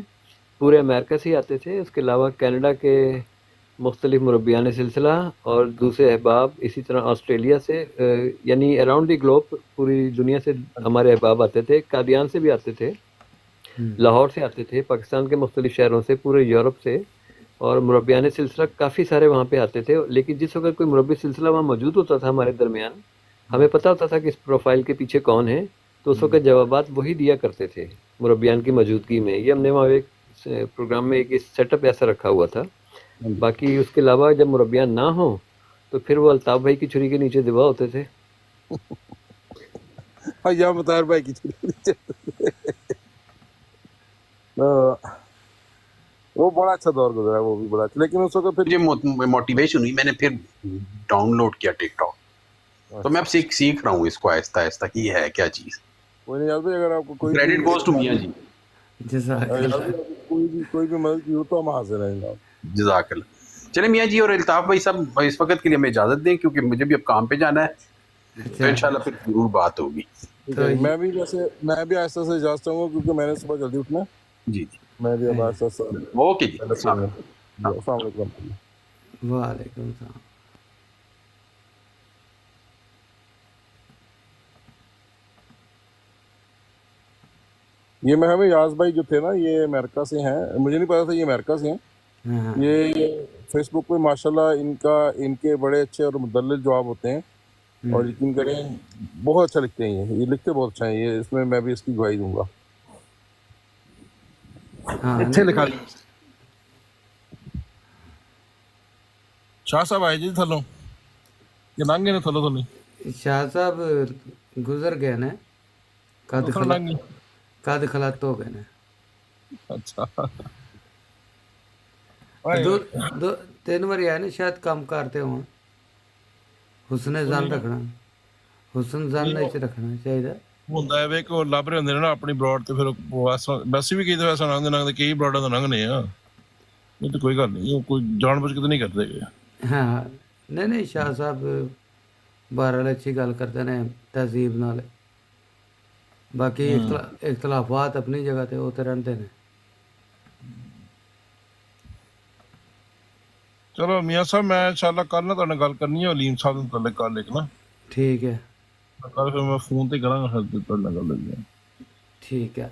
پورے امریکہ سے ہی آتے تھے. اس کے علاوہ کینیڈا کے مختلف مربیان سلسلہ اور دوسرے احباب، اسی طرح آسٹریلیا سے، یعنی اراؤنڈ دی گلوب پوری دنیا سے ہمارے احباب آتے تھے. قادیان سے بھی آتے تھے، ہوں. لاہور سے آتے تھے، پاکستان کے مختلف شہروں سے، پورے یورپ سے، اور مربیان سلسلہ کافی سارے وہاں پہ آتے تھے. لیکن جس وقت کوئی مربی سلسلہ وہاں موجود ہوتا تھا ہمارے درمیان، ہمیں پتہ ہوتا تھا کہ اس پروفائل کے پیچھے کون ہے، تو اس وقت جوابات وہی دیا کرتے تھے مربیان کی موجودگی میں. یہ ہم نے وہاں ایک پروگرام میں ایک سیٹ اپ ایسا رکھا ہوا تھا. باقی اس کے علاوہ جب مربیان نہ ہوں تو پھر وہ الطاف بھائی کی چھری کے نیچے دبا ہوتے تھے. ہاں یا مطہر بھائی کی وہ بڑا اچھا دور گزرا ہے، وہ بھی بڑا اچھا. لیکن اس وقت پھر مجھے موٹیویشن ہوئی، میں نے پھر ڈاؤن لوڈ کیا ٹک ٹاک. تو میں اب سیکھ رہا ہوں اس کو آہستہ آہستہ کہ یہ ہے کیا چیز. کوئی نہیں یاد بھائی، اگر آپ کو کوئی بھی کریڈٹ گوز ٹو میاں جی. جزاک یاد اللہ. بھائی آپ کو کوئی بھی مدد کی ہو تو ہم حاضر ہیں جناب. جزاک اللہ. چلے میاں جی اور الطاف بھائی صاحب اس وقت کے لیے ہمیں اجازت دیں، کیونکہ مجھے بھی اب کام پہ جانا ہے. تو اچھا، انشاءاللہ پھر ضرور بات ہوگی. ٹھیک تو ہے جی. میں بھی آہستہ سے اجازت چاہوں گا کیونکہ میں نے صبح جلدی اٹھنا ہے. جی جی میں بھی اب آہستہ سے اوکے جی، پہلے السلام سونے. علیکم. السلام علیکم. وعلیکم السلام. یہ میں ہمیں یاز بھائی جو تھے نا یہ امریکہ سے ہیں, مجھے نہیں پتا تھا یہ امریکہ سے ہیں. ہاں ہاں یہ فیس بک پہ ماشاءاللہ ان کے بڑے اچھے اور مدلل جواب ہوتے ہیں, اور یقین کریں بہت اچھا لکھتے ہیں. یہ لکھتے بہت اچھا ہیں, یہ اس میں بھی اس کی گواہی دوں گا. ہاں اچھے لکھا نہیں شاہ صاحب آئے جی تھلوں کہ لنگے نے تھلوں تھلے شاہ صاحب گزر گئے نے اتھر لنگے. کد خلات ہو گئے نے. اچھا دو دو 3 باری آئے نے شاید کام کرتے ہوں. حسن زن رکھنا, حسن زن نہیں رکھنا چاہیے. ਹੁੰਦਾ ਹੈ ਕਿ ਉਹ ਲੱਭ ਰਹੇ ਹੁੰਦੇ ਨੇ ਨਾ ਆਪਣੀ ਬਰੋਡ ਤੇ ਫਿਰ ਵੈਸੇ ਵੀ ਕਈ ਦਫਾ ਐਸਾ ਲੰਘਦੇ ਲੰਘਦੇ ਕਈ ਬਰੋਡਾਂ ਤੋਂ ਲੰਘਨੇ ਆ. ਇਹ ਤਾਂ ਕੋਈ ਗੱਲ ਨਹੀਂ, ਉਹ ਕੋਈ ਜਾਣ ਬੁੱਝ ਕੇ ਤਾਂ ਨਹੀਂ ਕਰਦੇ ਗਏ. ਹਾਂ ਨਹੀਂ ਨਹੀਂ ਸ਼ਾਹ ਸਾਹਿਬ ਬਹਰਹਾਲ ਅੱਛੀ ਗੱਲ ਕਰਦੇ ਨੇ ਤਹਿਜ਼ੀਬ ਨਾਲ. ਬਾਕੀ ਇਖਤਲਾਫਾਤ ਆਪਣੀ ਜਗ੍ਹਾ ਤੇ ਉਹ ਤੇ ਰਹਿੰਦੇ ਨੇ. ਚਲੋ ਮੀਆਂ ਸਾਹਿਬ ਮੈਂ ਇਨਸ਼ਾਅੱਲਾ ਕੱਲ ਨਾ ਤੁਹਾਡੇ ਨਾਲ ਗੱਲ ਕਰਨੀ ਹੈ ਅਲੀਮ ਸਾਹਿਬ ਨੂੰ ਤੁਹਾਡੇ ਕੱਲ ਇੱਕ ਨਾ ਠੀਕ ਹੈ ਕੱਲ ਫਿਰ ਮੈਂ ਫੋਨ ਤੇ ਕਰਾਂਗਾ ਫਿਰ ਤੁਹਾਡੇ ਨਾਲ ਗੱਲ. ਠੀਕ ਹੈ.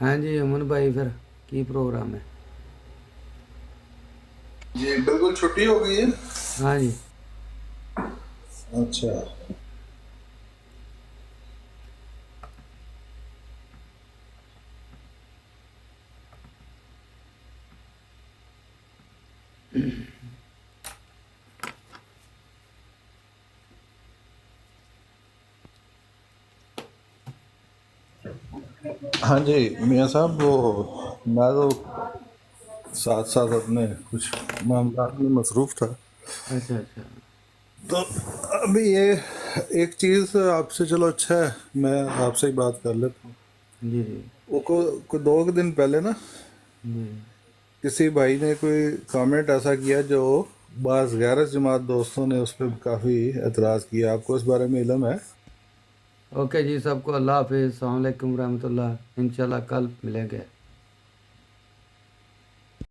ہاں جی امن بھائی پھر کی پروگرام ہے؟ جی بالکل چھٹی ہو گئی ہے. ہاں جی اچھا ہاں جی میاں صاحب, وہ میں تو ساتھ ساتھ اپنے کچھ معاملات میں مصروف تھا. اچھا اچھا. تو ابھی یہ ایک چیز آپ سے, چلو اچھا ہے میں آپ سے ہی بات کر لیتا ہوں. جی جی وہ کوئی 2 دن پہلے نا جی کسی بھائی نے کوئی کامنٹ ایسا کیا جو بعض غیر جماعت دوستوں نے اس پہ کافی اعتراض کیا. آپ کو اس بارے میں علم ہے؟ اوکے جی سب کو اللہ حافظ. السلام علیکم رحمۃ اللہ. انشاءاللہ کل ملیں گے.